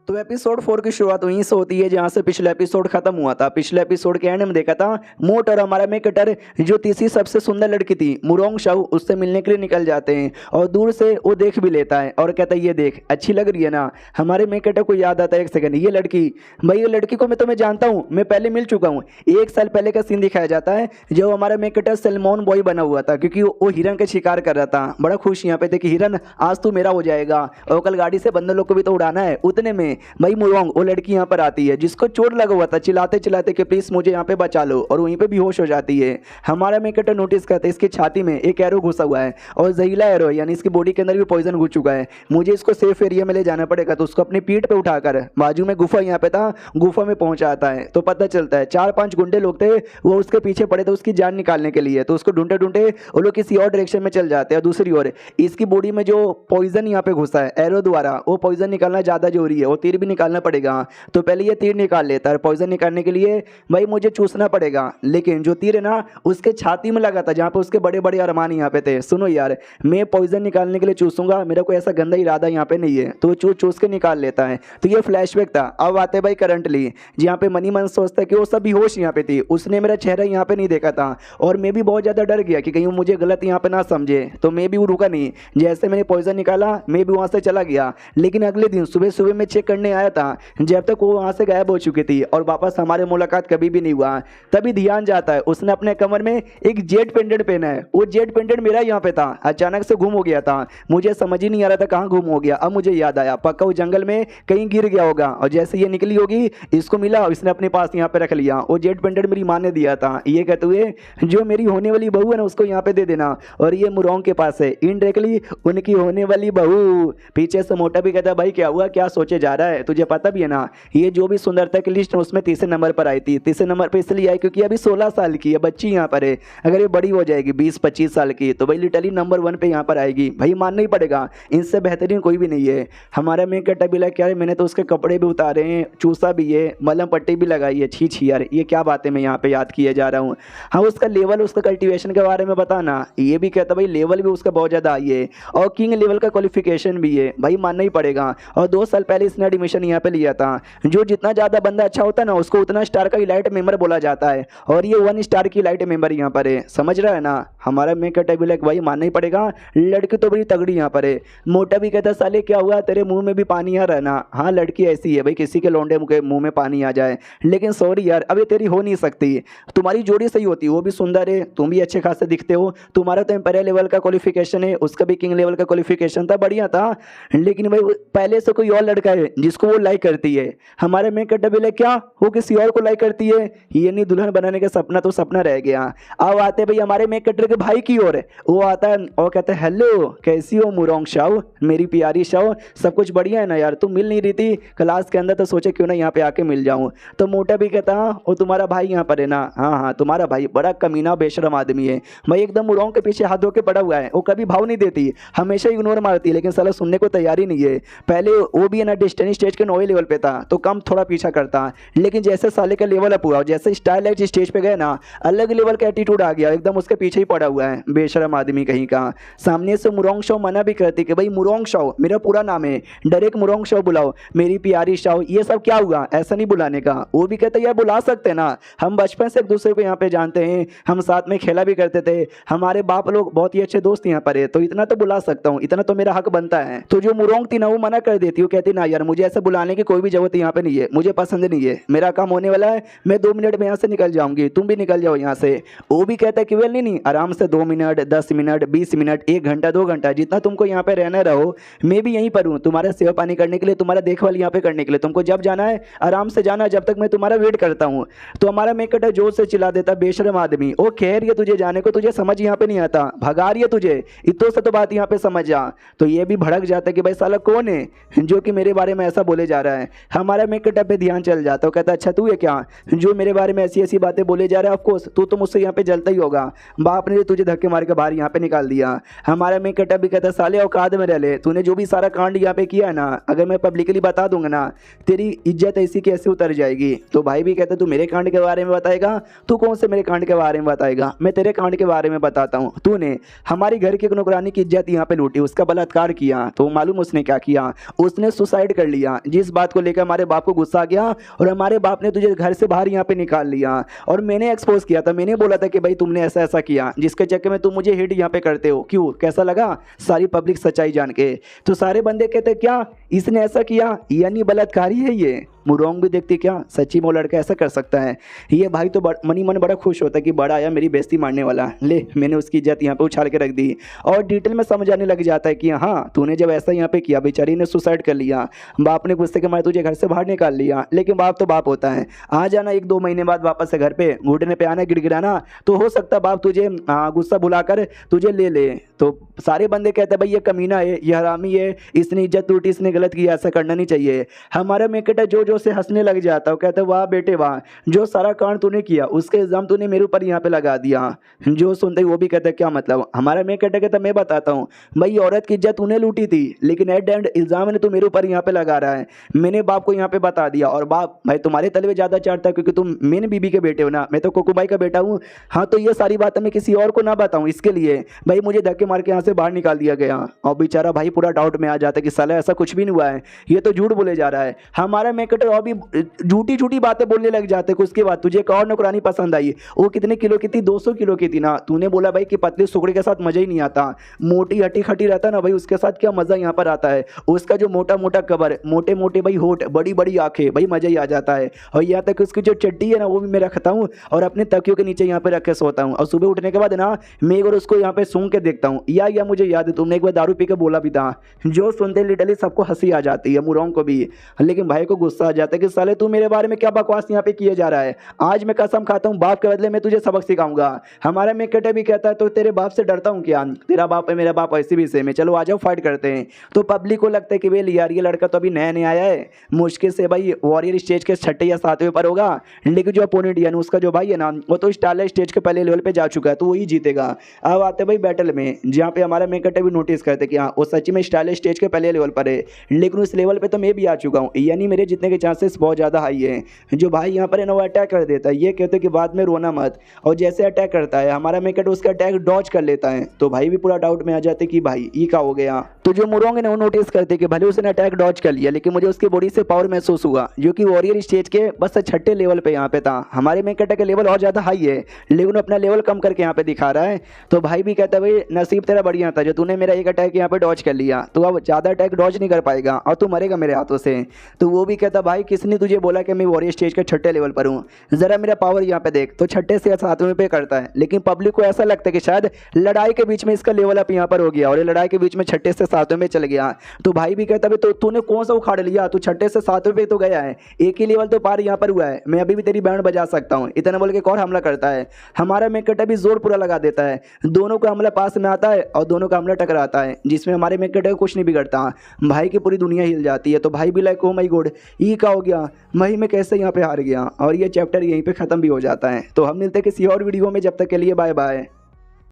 तो एपिसोड 4 की शुरुआत वहीं से होती है जहां से पिछले एपिसोड खत्म हुआ था। पिछले एपिसोड के एंड में देखा था मोट और हमारा में कटर जो तीसरी सबसे सुंदर लड़की थी मुरोंग शाऊ उससे मिलने के लिए निकल जाते हैं और दूर से वो देख भी लेता है और कहता है ये देख अच्छी लग रही है ना। हमारे में कटर को याद आता है एक सेकंड ये लड़की, भाई ये लड़की को मैं तुम्हें जानता हूँ, मैं पहले मिल चुका हूँ। 1 साल पहले का सीन दिखाया जाता है जब हमारा में कटर सैल्मोन बॉय बना हुआ था क्योंकि वो हिरन का शिकार कर रहा था। बड़ा खुश यहाँ पे थे कि हिरन आज तू मेरा हो जाएगा और कल गाड़ी से बंदर लोग को भी तो उड़ाना है। उतने में भाई मुरोंग वो लड़की यहाँ पर आती है जिसको चोट लगा हुआ था, चिल्लाते चिल्लाते कि प्लीज मुझे यहाँ पे बचा लो, और वहीं पे बेहोश हो जाती है। हमारा मेकटर नोटिस करता है इसकी छाती में एक एरो घुसा हुआ है और जहरीला एरो यानी इसकी बॉडी के अंदर भी पॉइजन घुस चुका है। मुझे इसको सेफ एरिया में ले जाना पड़ेगा, तो उसको अपनी पीठ पे उठाकर बाजू में गुफा यहाँ पे था, गुफा में पहुंचाता है। तो पता चलता है 4-5 गुंडे लोग थे वो उसके पीछे पड़े थे उसकी जान निकालने के लिए। तो उसको ढूंढते ढूंढते वो लोग किसी और डायरेक्शन में चल जाते हैं। दूसरी ओर इसकी बॉडी में जो पॉइजन यहाँ पे घुसा है एरो द्वारा, वो पॉइजन निकालना ज्यादा जरूरी है, वो तीर भी निकालना पड़ेगा। तो पहले ये तीर निकाल लेता है। पॉइजन निकालने के लिए भाई मुझे चूसना पड़ेगा, लेकिन जो तीर है ना उसके छाती में लगा था जहाँ पे उसके बड़े बड़े अरमान यहाँ पे थे। सुनो यार, मैं पॉइजन निकालने के लिए चूसूंगा, मेरा कोई ऐसा गंदा इरादा यहाँ पे नहीं है। तो चूस चूस के निकाल लेता है। तो ये फ्लैशबैक था। अब आते भाई करंटली जहाँ पे मनी मन सोचता है कि वो सब बेहोश यहाँ पे थी, उसने मेरा चेहरा यहाँ पे नहीं देखा था और मैं भी बहुत ज्यादा डर गया कि कहीं मुझे गलत यहाँ पे ना समझे। तो मैं भी वो रुका नहीं, जैसे मैंने पॉइजन निकाला मैं भी वहां से चला गया। लेकिन अगले दिन सुबह सुबह मैं चेक करने आया था जब तक वो वहां से गायब हो चुकी थी और वापस हमारे मुलाकात कभी भी नहीं हुआ। तभी ध्यान जाता है उसने अपने कमर में एक जेड पेंडेंट पहना है। वो जेड पेंडेंट मेरा यहाँ पे था, अचानक से गुम हो गया था, मुझे समझ ही नहीं आ रहा था कहाँ गुम हो गया। अब मुझे याद आया पक्का वो जंगल में कहीं गिर गया होगा और जैसे ये निकली होगी इसको मिला और इसने अपने पास यहाँ पे रख लिया। वो जेड पेंडेंट मेरी माँ ने दिया था, ये कहते हुए जो मेरी होने वाली बहू है ना उसको यहाँ पे दे देना, और ये मुरोंग के पास है इनडायरेक्टली उनकी होने वाली बहू। पीछे से मोटा भी कहता है भाई क्या हुआ, क्या सोचे जा रहा है, तुझे पता भी है ना ये जो भी सुंदरता की लिस्ट उसमें तीसरे नंबर पर आई थी। तीसरे नंबर पर इसलिए आई क्योंकि अभी 16 साल की है बच्ची यहाँ पर है। अगर ये बड़ी हो जाएगी 20-25 साल की तो भाई लिटरली नंबर 1 पे यहाँ पर आएगी। भाई मानना ही पड़ेगा, इनसे बेहतरीन कोई भी नहीं है। हमारा मेकअप भी लग क्या है, मैंने तो उसके कपड़े भी उतारे हैं, चूसा भी है, मलम पट्टी भी लगाई है। छी छी यार ये क्या बातें मैं यहाँ पे याद किए जा रहा हूँ। हाँ उसका लेवल, उसका कल्टिवेशन के बारे में बताना, ये भी कहता भाई लेवल भी उसका बहुत ज़्यादा आई है और किंग लेवल का क्वालिफिकेशन भी है। भाई मानना ही पड़ेगा। और 2 साल पहले इसने एडमिशन यहाँ पे लिया था। जो जितना ज़्यादा बंदा अच्छा होता है ना उसको उतना स्टार का इलाइट मेंबर बोला जाता है और ये 1 स्टार की इलाइट मेंबर यहाँ पर है। समझ रहा है ना हमारा मेकअप भाई मानना ही पड़ेगा, लड़की तो बड़ी तगड़ी यहाँ पर है। मोटा भी कहता साले क्या हुआ तेरे मुंह में भी पानी आ रहा है ना। हाँ लड़की ऐसी है भाई, किसी के लौंडे के मुंह में पानी आ जाए, लेकिन सॉरी यार अब ये तेरी हो नहीं सकती। तुम्हारी जोड़ी सही होती, वो भी सुंदर है, तुम भी अच्छे खासे दिखते हो, तुम्हारा तो एम्पायर लेवल का क्वालिफिकेशन है, उसका भी किंग लेवल का क्वालिफिकेशन था, बढ़िया था। लेकिन भाई पहले से कोई और लड़का है जिसको वो लाइक करती है। हमारे मेकअप डबल क्या वो किसी और को लाइक करती है, ये नहीं दुल्हन बनाने का सपना तो सपना रह गया। अब आते भाई हमारे मेकअप के भाई की ओर, वो आता है और कहता है हेलो कैसी हो मुरोंग शाओ, मेरी प्यारी शाओ, सब कुछ बढ़िया है ना यार, तुम मिल नहीं रही थी क्लास के अंदर तो सोचे क्यों ना यहाँ पे आके मिल जाऊं। तो मोटा भी कहता वो तुम्हारा भाई यहाँ पर है ना। हाँ हाँ तुम्हारा भाई बड़ा कमीना बेशरम आदमी है, भाई एकदम मुरोंग के पीछे हाथ धो के पड़ा हुआ है, वो कभी भाव नहीं देती, हमेशा इग्नोर मारती है, लेकिन साला सुनने को तैयार ही नहीं है। पहले वो भी है ना डेस्टिनी स्टेज के 9वें लेवल पे था तो कम थोड़ा पीछा करता, लेकिन जैसे साले का लेवल अप हुआ जैसे स्टाइल लाइट स्टेज पे गए ना अलग लेवल का एटीट्यूड आ गया, एकदम उसके पीछे ही पड़ा हुआ है बेशरम आदमी कहीं का। सामने से मुरोंग शाओ मना भी करती कि भाई मुरोंग शाओ मेरा पूरा नाम है, डायरेक्ट मुरोंग शाओ बुलाओ, मेरी प्यारी शाओ, ये सब क्या हुआ ऐसा नहीं बुलाने का। वो भी कहते यार बुला सकते ना, हम बचपन से एक दूसरे को यहाँ पे जानते हैं, हम साथ में खेला भी करते थे, हमारे बाप लोग बहुत ही अच्छे दोस्त यहाँ पर है, तो इतना तो बुला सकता हूँ, इतना तो मेरा हक बनता है। तो जो मुरोंग थी ना वो मना कर देती, वो कहती ना यार मुझे ऐसे बुलाने की कोई भी जरूरत यहाँ पे नहीं है, मुझे पसंद नहीं है, मेरा काम होने वाला है, मैं 2 मिनट में यहाँ से निकल जाऊंगी, तुम भी निकल जाओ यहाँ से। वो भी कहता है कि वेल नहीं आराम से 2 मिनट 10 मिनट 20 मिनट 1 घंटा 2 घंटा जितना तुमको यहाँ पे रहना रहो, मैं भी यहीं पर हूँ तुम्हारा सेवा पानी करने के लिए, तुम्हारा देखभाल यहाँ पे करने के लिए, तुमको जब जाना है आराम से जाना, जब तक मैं तुम्हारा वेट करता हूँ। तो हमारा मेकअप जोर से चिल्ला देता बेशरम आदमी, ओ कह रही है तुझे जाने को, तुझे समझ यहाँ पे नहीं आता, भगा रही है तुझे, इतो से तो बात यहाँ पे समझ जा। तो ये भी भड़क जाता है कि भाई साला कौन है जो कि मेरे बारे में ऐसा बोले जा रहा है। हमारा मेकअप पे ध्यान चल जाता है, कहता अच्छा तू है क्या जो मेरे बारे में ऐसी ऐसी बातें बोले जा रहा है, ऑफकोर्स तू तो मुझसे यहाँ पे जलता ही होगा, बाप ने तुझे धक्के मार के बाहर यहाँ पे निकाल दिया। हमारा मेकअप भी कहता साले औकात में रह ले, तूने जो भी सारा कांड यहाँ पे किया है ना अगर मैं पब्लिकली बता दूंगा ना तेरी इज्जत ऐसी कैसे उतर जाएगी। तो भाई भी कहता तू मेरे कांड के बारे में बताएगा, तू कौन से मेरे कांड के बारे में बताएगा, मैं तेरे कांड के बारे में बताता हूँ। तूने हमारी घर की नौकरानी की इज्जत यहाँ पे लूटी, उसका बलात्कार किया, तो मालूम उसने क्या किया, उसने सुसाइड कर लिया। लिया, जिस बात को लेकर हमारे बाप को गुस्सा आ गया और हमारे बाप ने तुझे घर से बाहर यहाँ पे निकाल लिया और मैंने एक्सपोज किया था। मैंने बोला था कि भाई तुमने ऐसा ऐसा किया, जिसके चक्कर में तुम मुझे हिट यहाँ पे करते हो। क्यों, कैसा लगा सारी पब्लिक सच्चाई जान के? तो सारे बंदे कहते क्या इसने ऐसा किया, यानी बलात्कारी है ये। मुरोंग भी देखती क्या सच्ची में वो लड़का ऐसा कर सकता है। ये भाई तो मनी मन बड़ा खुश होता है कि बड़ा आया मेरी बेइज्जती मारने वाला, ले मैंने उसकी इज्जत यहाँ पे उछाल के रख दी। और डिटेल में समझ आने लग जाता है कि हाँ तूने जब ऐसा यहाँ पे किया, बेचारी ने सुसाइड कर लिया, बाप ने गुस्से के मारे तुझे घर से बाहर निकाल लिया, लेकिन बाप तो बाप होता है। आ जाना 1-2 महीने बाद वापस से घर पे घुटने पे आना, गिड़गिड़ाना, तो हो सकता है बाप तुझे गुस्सा भुलाकर तुझे ले ले। तो सारे बंदे कहते हैं भाई ये कमीना है, ये हरामी है, इसने इज्जत टूटी, इसने गलत किया, ऐसा करना नहीं चाहिए। हमारा मेकट जो से हंसने लग जाता है, कहते वाह बेटे वाह, जो सारा कांड तूने किया उसके इल्जाम तूने मेरे ऊपर यहाँ पे लगा दिया। जो सुनते वो भी कहते क्या मतलब। हमारा मेकट कहता मैं बताता हूँ भाई, औरत की इज्जत तूने लूटी थी, लेकिन एट द एंड इल्जाम ने तू मेरे ऊपर यहाँ पे लगा रहा है। मैंने बाप को यहाँ पे बता दिया और बाप भाई तुम्हारे तलवे ज़्यादा चाटता है क्योंकि तुम मेन बीबी के बेटे हो ना, मैं तो कोकूबाई का बेटा हूँ। हाँ तो ये सारी बातें मैं किसी और को ना बताऊँ, इसके लिए भाई मुझे धक्के मार के यहाँ से बाहर निकाल दिया गया। और बेचारा भाई पूरा डाउट में आ जाता है कि साला ऐसा कुछ भी नहीं हुआ है, ये तो झूठ बोले जा रहा है। हमारा मेकट और भी झूठी झूठी बातें बोलने लग जाते हैं। उसके बाद तुझे एक और नौकरानी पसंद आई, वो कितने किलो की थी, 200 किलो की थी ना। तूने बोला भाई कि पतली सुकड़ी के साथ मजा ही नहीं आता, मोटी हटी खटी रहता ना भाई, उसके साथ क्या मजा यहाँ पर आता है। उसका जो मोटा मोटा कबर, मोटे मोटे भाई होठ, बड़ी बड़ी आंखें, भाई मजा ही आ जाता है। और यहाँ तक उसकी जो चड्डी है ना वो भी मैं रखता हूँ और अपने तकियों के नीचे यहाँ पे रख के सोता हूँ। और सुबह उठने के बाद ना मैं एक बार उसको यहाँ पे सूंघ के देखता हूँ। या मुझे याद है तुमने एक बार दारू पी के बोला भी था। जो सुनते लिटरली सबको हंसी आ जाती है, मुरोंग को भी, लेकिन भाई को गुस्सा आ जाता है कि साले तू मेरे बारे में क्या बकवास यहाँ पे किए जा रहा है। आज मैं कसम खाता हूँ बाप के बदले में तुझे सबक सिखाऊंगा। हमारा मेकटे भी कहता है तो तेरे बाप से डरता हूँ क्या, तेरा बाप है मेरा बाप ऐसे भी सेम है, चलो आ जाओ फाइट करते हैं। तो पब्लिक को लगता है कि भाई यार ये लड़का तो अभी नया नया आया है, मुश्किल से भाई वॉरियर स्टेज के 6 या 7वें पर होगा, लेकिन जो अपोनेंट यानी उसका जो भाई है ना वो तो स्टारलाइट स्टेज के पहले लेवल पे जा चुका है, तो वही जीतेगा। अब आते भाई बैटल में, जहाँ पे हमारा मेकटे भी नोटिस करते कि हाँ वो सच्ची में स्टारलाइट स्टेज के पहले लेवल पर है, लेकिन उस लेवल पे तो मैं भी आ चुका हूँ, यानी मेरे जीतने के चांसेस बहुत ज़्यादा हाई है। जो भाई यहाँ पर है ना वो अटैक कर देता है, ये कहते हैं कि बाद में रोना मत, और जैसे अटैक करता है हमारा मेकट उसका अटैक डॉज कर लेता है, तो भाई भी पूरा डाउट में आ जाते कि भाई ये क्या हो गया। तो जो मुरोंग है ना वो नोटिस करते कि भले उसने अटैक डॉज कर लिया, लेकिन मुझे उसकी बॉडी से पावर महसूस हुआ, जो कि वॉरियर स्टेज के बस 6 लेवल पे यहाँ पे था। हमारे मेकट का लेवल और ज़्यादा हाई है, लेकिन अपना लेवल कम करके यहाँ पे दिखा रहा है। तो भाई भी कहता है भाई नसीब तेरा बढ़िया था जो तूने मेरा एक अटैक यहाँ पे डॉज कर लिया, तो अब ज़्यादा अटैक डॉज नहीं कर पाएगा और तू मरेगा मेरे हाथों से। तो वो भी कहता भाई किसने तुझे बोला कि मैं वॉरियर स्टेज के 6 लेवल पर हूँ, ज़रा मेरा पावर यहाँ पे देख। तो 6 से 7वें पे करता है, लेकिन पब्लिक को ऐसा लगता है कि शायद लड़ाई के बीच में इसका लेवल अप यहाँ पर हो गया और ये लड़ाई के बीच में 6 से 7वें में चल गया। तो भाई भी कहता है तो तूने कौन सा उखाड़ लिया, तू 6 से 7वें पे तो गया है, एक ही लेवल तो पार यहाँ पर हुआ है, मैं अभी भी तेरी बैंड बजा सकता हूँ। इतना बोल के और हमला करता है। हमारा मेकट भी जोर पूरा लगा देता है, दोनों का हमला पास में आता है और दोनों का हमला टकराता है, जिसमें हमारे मेकट कुछ नहीं बिगड़ता। भाई की पूरी दुनिया हिल जाती है। तो भाई भी लाइक ओ माय गॉड ये क्या हो गया भाई, मैं कैसे यहाँ पे हार गया। और ये चैप्टर यहीं पे ख़त्म भी हो जाता है। तो हम मिलते हैं किसी और वीडियो में, जब तक के लिए बाय बाय।